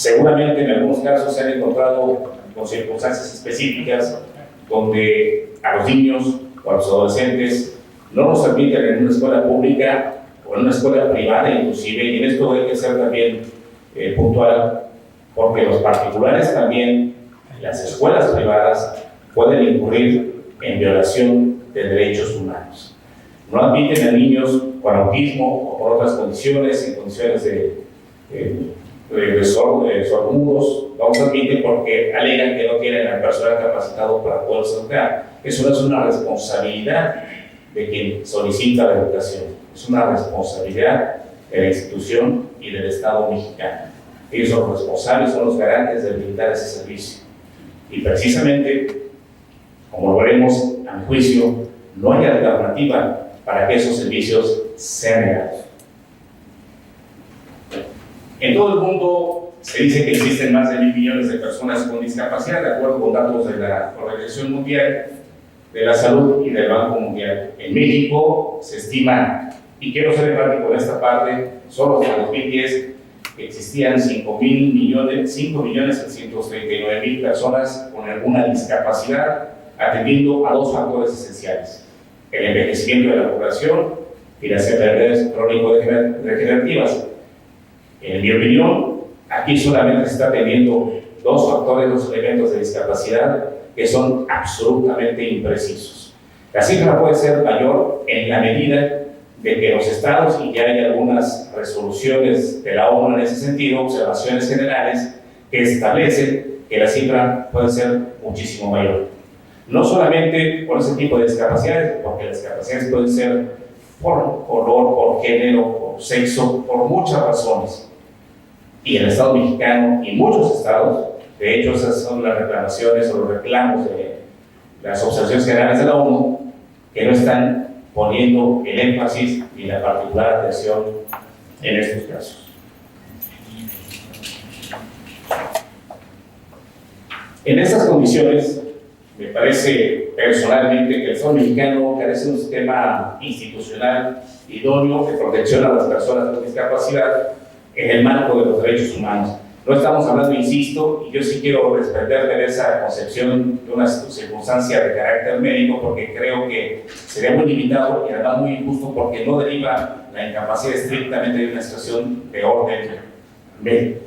Seguramente en algunos casos se han encontrado con circunstancias específicas donde a los niños o a los adolescentes no nos admiten en una escuela pública o en una escuela privada inclusive, y en esto hay que ser también puntual, porque los particulares también, las escuelas privadas, pueden incurrir en violación de derechos humanos. No admiten a niños con autismo o por otras condiciones, en condiciones de sordomudos, no los admiten porque alegan que no tienen al personal capacitado para poderse educar. Eso no es una responsabilidad de quien solicita la educación, es una responsabilidad de la institución y del Estado mexicano. Ellos son los responsables, son los garantes de brindar ese servicio. Y precisamente, como lo veremos, a mi juicio, no hay alternativa para que esos servicios sean negados. En todo el mundo se dice que existen más de 1.000 millones de personas con discapacidad, de acuerdo con datos de la Organización Mundial de la Salud y del Banco Mundial. En México se estima, y quiero ser enfático en esta parte, solo hasta 2010 existían 5.639.000 personas con alguna discapacidad, atendiendo a dos factores esenciales: el envejecimiento de la población y las enfermedades crónico-degenerativas. En mi opinión, aquí solamente se está atendiendo dos factores, dos elementos de discapacidad que son absolutamente imprecisos. La cifra puede ser mayor en la medida de que los estados, y ya hay algunas resoluciones de la ONU en ese sentido, observaciones generales, que establecen que la cifra puede ser muchísimo mayor. No solamente por ese tipo de discapacidades, porque las discapacidades pueden ser por color, por género, por sexo, por muchas razones. Y el Estado mexicano y muchos estados, de hecho esas son las reclamaciones o los reclamos de las observaciones generales de la ONU, que no están poniendo el énfasis y la particular atención en estos casos. En estas condiciones, me parece personalmente que el Estado mexicano carece de un sistema institucional idóneo de protección a las personas con discapacidad en el marco de los derechos humanos. No estamos hablando, insisto, y yo sí quiero desprenderme de esa concepción de una circunstancia de carácter médico, porque creo que sería muy limitado y además muy injusto, porque no deriva la incapacidad estrictamente de una situación de orden médico.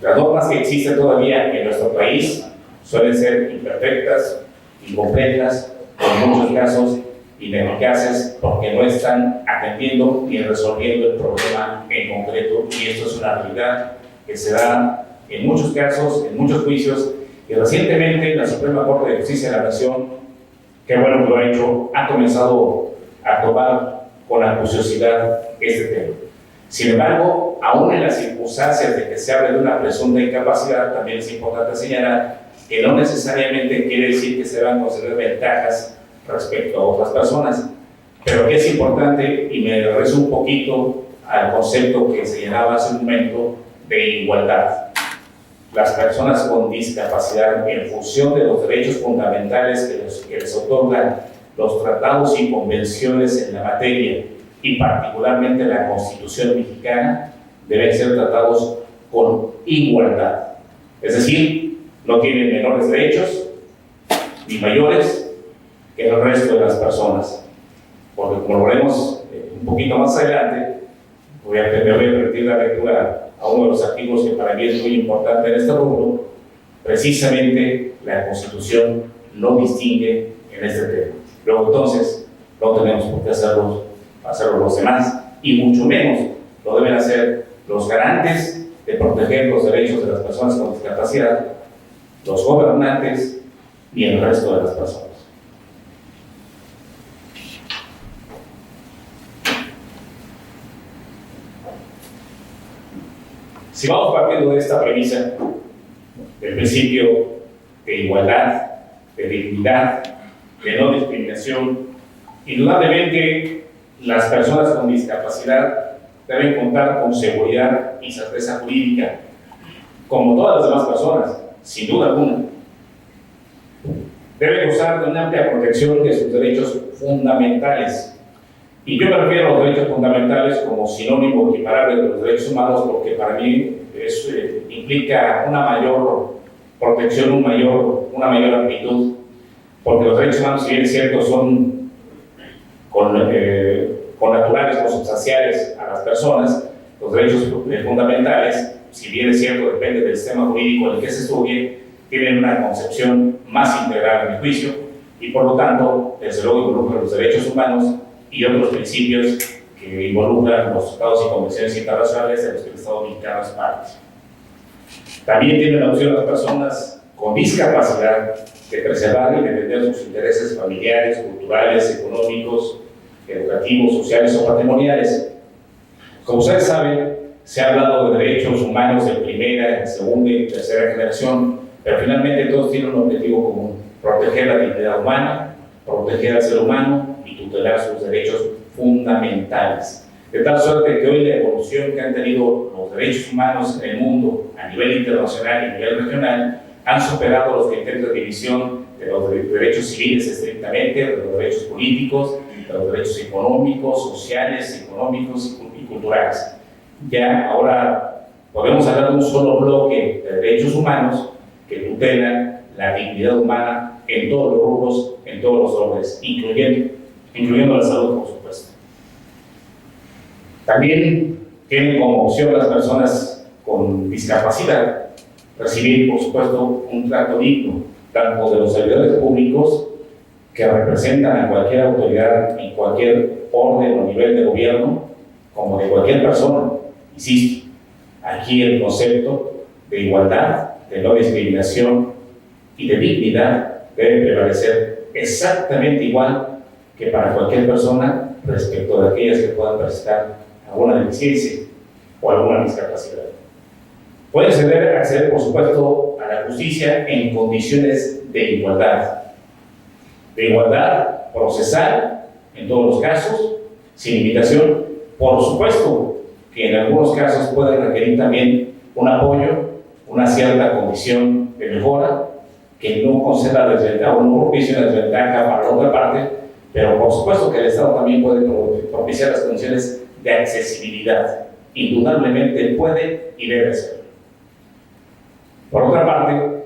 Las normas que existen todavía en nuestro país suelen ser imperfectas, incompletas, en muchos casos ineficaces, porque no están atendiendo ni resolviendo el problema en concreto, y esto es una realidad que se da en muchos casos, en muchos juicios, y recientemente la Suprema Corte de Justicia de la Nación, que bueno que lo ha hecho, ha comenzado a tomar con acuciosidad este tema. Sin embargo, aún en las circunstancias de que se hable de una presunta incapacidad, también es importante señalar que no necesariamente quiere decir que se van a conceder ventajas respecto a otras personas, pero que es importante, y me regreso un poquito al concepto que señalaba hace un momento, de igualdad. Las personas con discapacidad, en función de los derechos fundamentales que les otorgan los tratados y convenciones en la materia, y particularmente la Constitución mexicana, deben ser tratados con igualdad. Es decir, no tienen menores derechos ni mayores que el resto de las personas. Porque como lo veremos un poquito más adelante, me voy a permitir la lectura a uno de los artículos que para mí es muy importante en este rubro. Precisamente la Constitución no distingue en este tema. Luego entonces no tenemos por qué hacerlo los demás, y mucho menos lo deben hacer los garantes de proteger los derechos de las personas con discapacidad, los gobernantes y el resto de las personas. Si vamos partiendo de esta premisa, del principio de igualdad, de dignidad, de no discriminación, indudablemente las personas con discapacidad deben contar con seguridad y certeza jurídica, como todas las demás personas, sin duda alguna. Deben gozar de una amplia protección de sus derechos fundamentales. Y yo me refiero a los derechos fundamentales como sinónimo equiparable de los derechos humanos, porque para mí implica una mayor protección, una mayor amplitud, porque los derechos humanos, si bien es cierto, son connaturales, consubstanciales a las personas. Los derechos fundamentales, si bien es cierto, depende del sistema jurídico en el que se estudie, tienen una concepción más integral en el juicio y, por lo tanto, desde luego involucran los derechos humanos y otros principios que involucran los tratados y convenciones internacionales de los que el Estado mexicano es parte. También tiene la opción las personas con discapacidad de preservar y defender sus intereses familiares, culturales, económicos, educativos, sociales o patrimoniales. Como ustedes saben, se ha hablado de derechos humanos de primera, segunda y tercera generación, pero finalmente todos tienen un objetivo común: proteger la dignidad humana, proteger al ser humano y tutelar sus derechos fundamentales. De tal suerte que hoy la evolución que han tenido los derechos humanos en el mundo a nivel internacional y a nivel regional han superado los criterios de división de los derechos civiles estrictamente, de los derechos políticos, de los derechos económicos, sociales, económicos y culturales. Ya ahora podemos hablar de un solo bloque de derechos humanos que tutelan la dignidad humana en todos los rubros, en todos los órdenes, incluyendo la salud, por supuesto. También tienen como opción las personas con discapacidad recibir, por supuesto, un trato digno, tanto de los servidores públicos que representan a cualquier autoridad en cualquier orden o nivel de gobierno, como de cualquier persona. Insisto, aquí el concepto de igualdad, de no discriminación y de dignidad debe prevalecer exactamente igual que para cualquier persona respecto de aquellas que puedan presentar alguna deficiencia o alguna discapacidad. Puede acceder, por supuesto, a la justicia en condiciones de igualdad procesal en todos los casos, sin limitación. Por supuesto que en algunos casos puede requerir también un apoyo, una cierta condición de mejora, que no conceda desventaja o no propicie una desventaja para la otra parte, pero por supuesto que el Estado también puede propiciar las condiciones de accesibilidad. Indudablemente puede y debe ser. Por otra parte,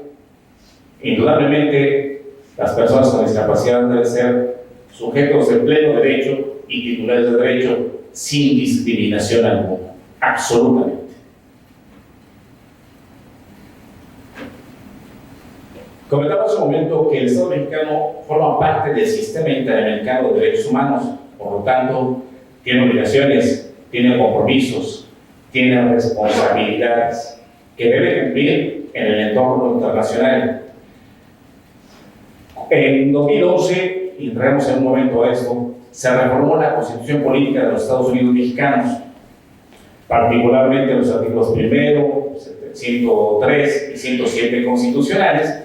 indudablemente las personas con discapacidad deben ser sujetos de pleno derecho y titulares de derecho sin discriminación alguna, absolutamente. Comentaba hace un momento que el Estado mexicano forma parte del sistema interamericano de derechos humanos, por lo tanto, tiene obligaciones, tiene compromisos, tiene responsabilidades que debe cumplir en el entorno internacional. En 2011, y entraremos en un momento a esto, se reformó la Constitución Política de los Estados Unidos Mexicanos, particularmente los artículos 1, 103 y 107 constitucionales,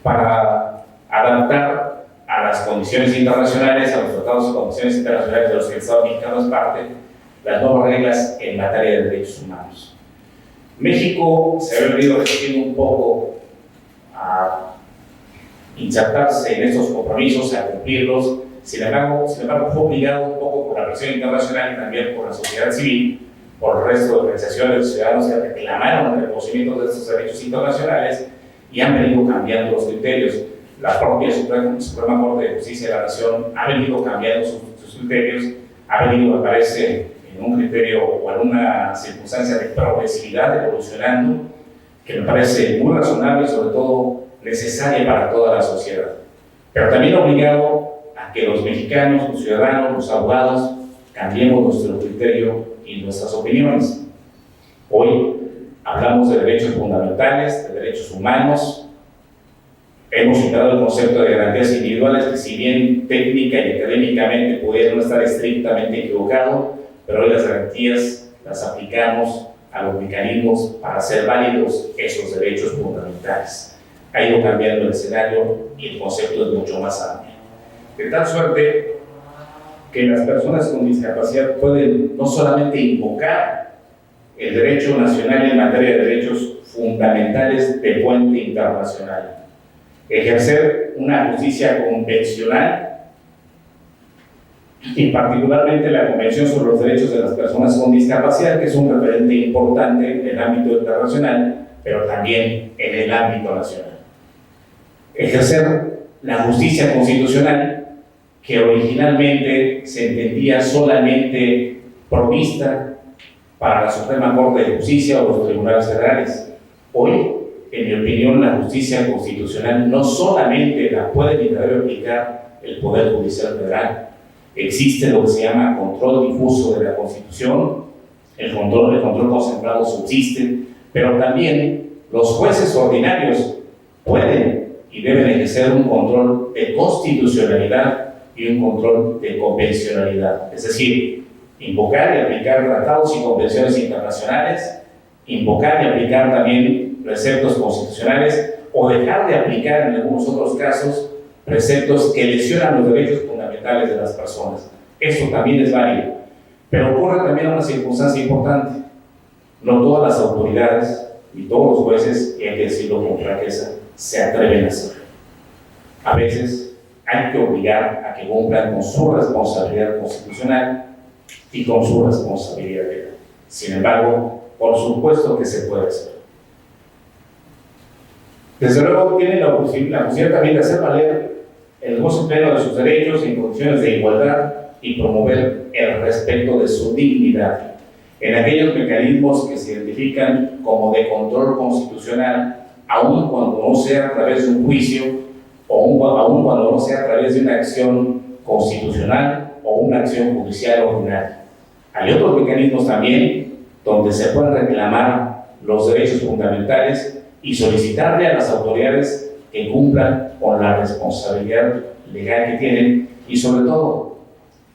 para adaptar a las condiciones internacionales, a los tratados y condiciones internacionales de los que el Estado mexicano es parte, las nuevas reglas en materia de derechos humanos. México se ha venido resistiendo un poco a insertarse en estos compromisos, a cumplirlos. Sin embargo, fue obligado un poco por la presión internacional y también por la sociedad civil, por el resto de organizaciones de ciudadanos que reclamaron el reconocimiento de estos derechos internacionales y han venido cambiando los criterios. La propia Suprema Corte de Justicia de la Nación ha venido cambiando sus criterios, ha venido, me parece, en un criterio o en una circunstancia de progresividad evolucionando, que me parece muy razonable y sobre todo necesaria para toda la sociedad. Pero también obligado a que los mexicanos, los ciudadanos, los abogados, cambiemos nuestro criterio y nuestras opiniones. Hoy hablamos de derechos fundamentales, de derechos humanos. Hemos citado el concepto de garantías individuales, que si bien técnica y académicamente pudieron estar estrictamente equivocados, pero hoy las garantías las aplicamos a los mecanismos para hacer válidos esos derechos fundamentales. Ha ido cambiando el escenario y el concepto es mucho más amplio. De tal suerte que las personas con discapacidad pueden no solamente invocar el derecho nacional en materia de derechos fundamentales de fuente internacional, ejercer una justicia convencional y particularmente la Convención sobre los Derechos de las Personas con Discapacidad, que es un referente importante en el ámbito internacional, pero también en el ámbito nacional. Ejercer la justicia constitucional, que originalmente se entendía solamente provista para la Suprema Corte de Justicia o los tribunales federales. Hoy, en mi opinión, la justicia constitucional no solamente la puede ni debe aplicar el Poder Judicial Federal. Existe lo que se llama control difuso de la Constitución, el control concentrado subsiste, pero también los jueces ordinarios pueden y deben ejercer un control de constitucionalidad y un control de convencionalidad, es decir, invocar y aplicar tratados y convenciones internacionales, invocar y aplicar también preceptos constitucionales o dejar de aplicar en algunos otros casos preceptos que lesionan los derechos fundamentales de las personas. Eso también es válido, pero ocurre también una circunstancia importante. No todas las autoridades y todos los jueces, y hay que decirlo con franqueza, se atreven a hacerlo. A veces hay que obligar a que cumplan con su responsabilidad constitucional y con su responsabilidad legal. Sin embargo, por supuesto que se puede hacer. Desde luego tienen la posibilidad también de hacer valer el goce pleno de sus derechos en condiciones de igualdad y promover el respeto de su dignidad en aquellos mecanismos que se identifican como de control constitucional, aun cuando no sea a través de un juicio o aun cuando no sea a través de una acción constitucional o una acción judicial ordinaria. Hay otros mecanismos también donde se pueden reclamar los derechos fundamentales y solicitarle a las autoridades que cumplan con la responsabilidad legal que tienen y sobre todo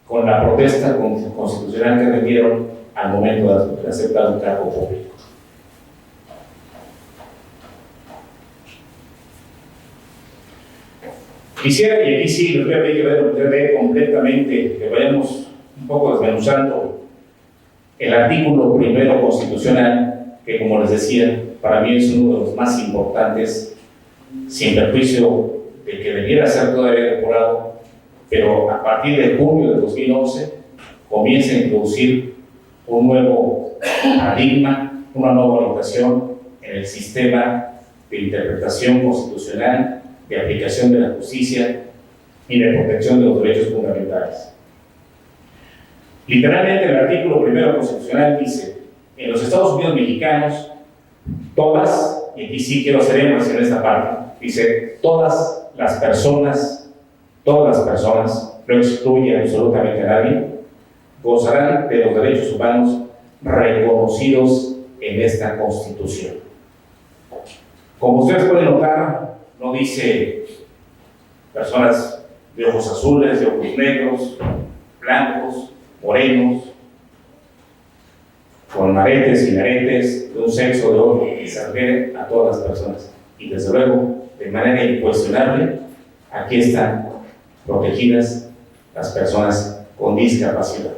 con la protesta constitucional que rendieron al momento de aceptar un cargo público. Quisiera, y aquí sí les voy a pedir que vean completamente, que vayamos un poco desmenuzando el artículo primero constitucional, que como les decía, para mí es uno de los más importantes, sin perjuicio de que debiera ser todavía depurado, pero a partir de junio de 2011 comienza a introducir un nuevo paradigma, una nueva orientación en el sistema de interpretación constitucional, de aplicación de la justicia y de protección de los derechos fundamentales. Literalmente el artículo primero constitucional dice: en los Estados Unidos mexicanos, todas, y aquí sí quiero hacer énfasis en esta parte, dice todas las personas, no excluye absolutamente a nadie, gozarán de los derechos humanos reconocidos en esta Constitución. Como ustedes pueden notar, no dice personas de ojos azules, de ojos negros, blancos, morenos, con aretes, sin aretes, de un sexo, de otro, y se refiere a todas las personas. Y desde luego, de manera incuestionable, aquí están protegidas las personas con discapacidad.